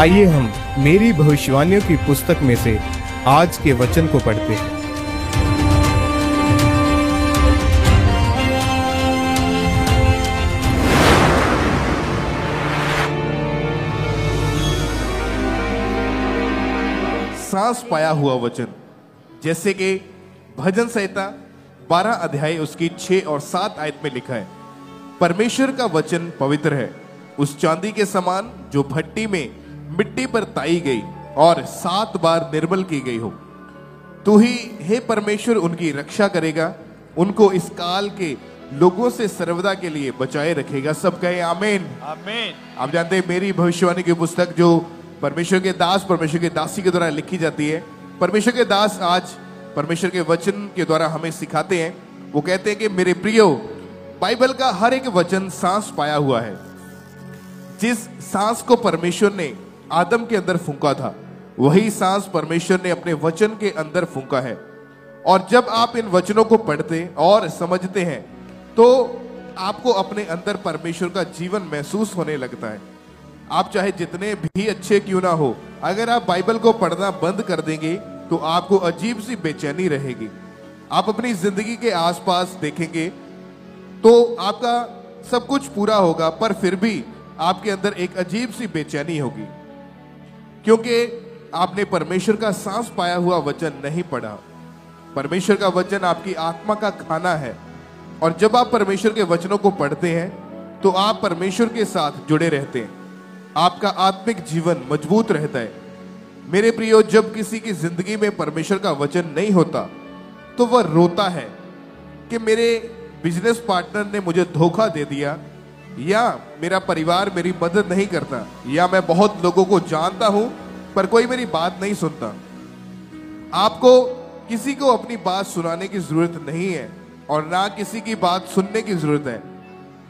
आइए हम मेरी भविष्यवाणियों की पुस्तक में से आज के वचन को पढ़ते हैं। सांस पाया हुआ वचन, जैसे कि भजन संहिता 12 अध्याय उसकी 6 और 7 आयत में लिखा है, परमेश्वर का वचन पवित्र है, उस चांदी के समान जो भट्टी में मिट्टी पर ताई गई और 7 बार निर्मल की गई हो। तू ही हे परमेश्वर उनकी रक्षा करेगा, उनको इस काल के लोगों से सर्वदा के लिए बचाए रखेगा। सब कहे आमीन। आमीन। आप जानते हैं मेरी भविष्यवाणी की पुस्तक जो परमेश्वर के दास परमेश्वर के दासी के द्वारा लिखी जाती है, परमेश्वर के दास आज परमेश्वर के वचन के द्वारा हमें सिखाते हैं। वो कहते हैं कि मेरे प्रियो, बाइबल का हर एक वचन सांस पाया हुआ है। जिस सांस को परमेश्वर ने आदम के अंदर फूंका था, वही सांस परमेश्वर ने अपने वचन के अंदर फूंका है। और जब आप इन वचनों को पढ़ते और समझते हैं तो आपको अपने अंदर परमेश्वर का जीवन महसूस होने लगता है। आप चाहे जितने भी अच्छे क्यों ना हो, अगर आप बाइबल को पढ़ना बंद कर देंगे तो आपको अजीब सी बेचैनी रहेगी। आप अपनी जिंदगी के आसपास देखेंगे तो आपका सब कुछ पूरा होगा, पर फिर भी आपके अंदर एक अजीब सी बेचैनी होगी, क्योंकि आपने परमेश्वर का सांस पाया हुआ वचन नहीं पढ़ा। परमेश्वर का वचन आपकी आत्मा का खाना है, और जब आप परमेश्वर के वचनों को पढ़ते हैं तो आप परमेश्वर के साथ जुड़े रहते हैं, आपका आत्मिक जीवन मजबूत रहता है। मेरे प्रियो, जब किसी की जिंदगी में परमेश्वर का वचन नहीं होता तो वह रोता है कि मेरे बिजनेस पार्टनर ने मुझे धोखा दे दिया, या मेरा परिवार मेरी मदद नहीं करता, या मैं बहुत लोगों को जानता हूं पर कोई मेरी बात नहीं सुनता। आपको किसी को अपनी बात सुनाने की जरूरत नहीं है और ना किसी की बात सुनने की जरूरत है,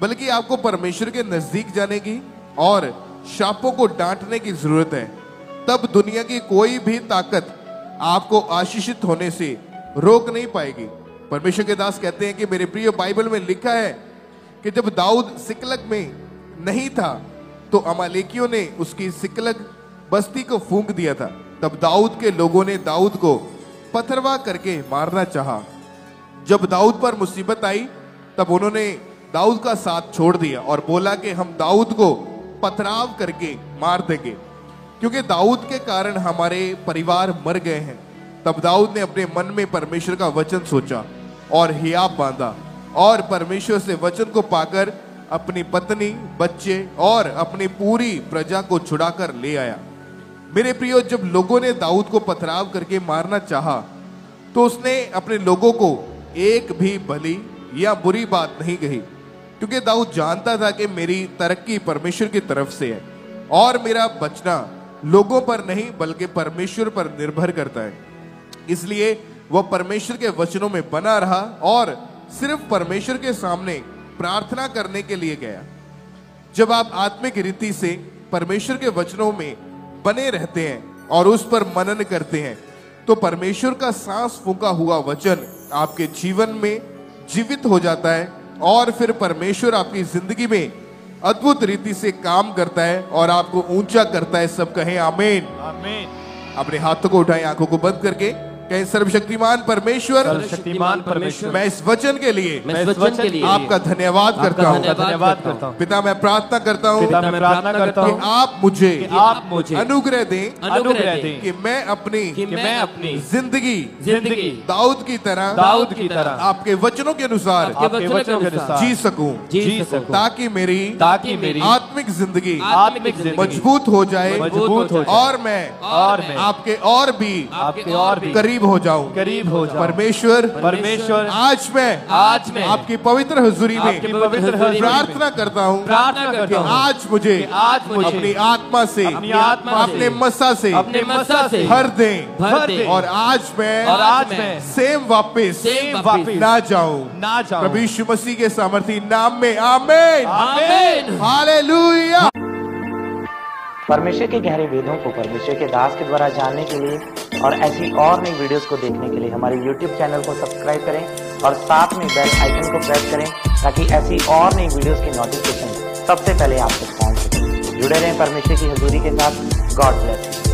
बल्कि आपको परमेश्वर के नजदीक जाने की और शापों को डांटने की जरूरत है। तब दुनिया की कोई भी ताकत आपको आशीषित होने से रोक नहीं पाएगी। परमेश्वर के दास कहते हैं कि मेरे प्रिय, बाइबल में लिखा है कि जब दाऊद सिकलग में नहीं था तो अमालेकियों ने उसकी सिकलग बस्ती को फूंक दिया था। तब दाऊद के लोगों ने दाऊद को पथरवा करके मारना चाहा। जब दाऊद पर मुसीबत आई तब उन्होंने दाऊद का साथ छोड़ दिया और बोला कि हम दाऊद को पथराव करके मार देंगे, क्योंकि दाऊद के कारण हमारे परिवार मर गए हैं। तब दाऊद ने अपने मन में परमेश्वर का वचन सोचा और हियाब बांधा, और परमेश्वर से वचन को पाकर अपनी पत्नी, बच्चे और अपनी पूरी प्रजा को छुड़ाकर ले आया। मेरे प्रियो, जब लोगों ने दाऊद को पथराव करके मारना चाहा तो उसने अपने लोगों को एक भी भली या बुरी बात नहीं कही, क्योंकि दाऊद जानता था कि मेरी तरक्की परमेश्वर की तरफ से है और मेरा बचना लोगों पर नहीं बल्कि परमेश्वर पर निर्भर करता है। इसलिए वह परमेश्वर के वचनों में बना रहा और सिर्फ परमेश्वर के सामने प्रार्थना करने के लिए गया। जब आप आत्मिक रीति से परमेश्वर के वचनों में बने रहते हैं और उस पर मनन करते हैं तो परमेश्वर का सांस फूंका हुआ वचन आपके जीवन में जीवित हो जाता है, और फिर परमेश्वर आपकी जिंदगी में अद्भुत रीति से काम करता है और आपको ऊंचा करता है। सब कहें आमीन। आमीन। अपने हाथों को उठाएं, आंखों को बंद करके कहें, सर्वशक्तिमान परमेश्वर, सर्वशक्तिमान परमेश्वर, मैं इस वचन के लिए आपका धन्यवाद करता हूँ। धन्यवाद करता हूँ। पिता, मैं प्रार्थना करता हूँ पिता, मैं प्रार्थना करता हूँ कि आप मुझे अनुग्रह दें कि मैं अपनी जिंदगी दाऊद की तरह आपके वचनों के अनुसार जी सकूं, ताकि मेरी आत्मिक जिंदगी मजबूत हो जाए और मैं आपके और भी करीब हो जाऊं। परमेश्वर आज मैं आपकी पवित्र हुजूरी में प्रार्थना करता हूं कि आज मुझे अपनी आत्मा से अपने मस्सा से भर दें और आज मैं सेम वापस ना जाऊं। प्रभु यीशु मसीह के सामर्थी नाम में आमीन। हालेलुया। परमेश्वर के गहरे वेदों को परमेश्वर के दास के द्वारा जानने के लिए और ऐसी और नई वीडियोस को देखने के लिए हमारे YouTube चैनल को सब्सक्राइब करें और साथ में बेल आइकन को प्रेस करें, ताकि ऐसी और नई वीडियोस की नोटिफिकेशन सबसे पहले आप तक पहुंच सके। जुड़े रहें परमेश्वर की हजूरी के साथ। God bless you.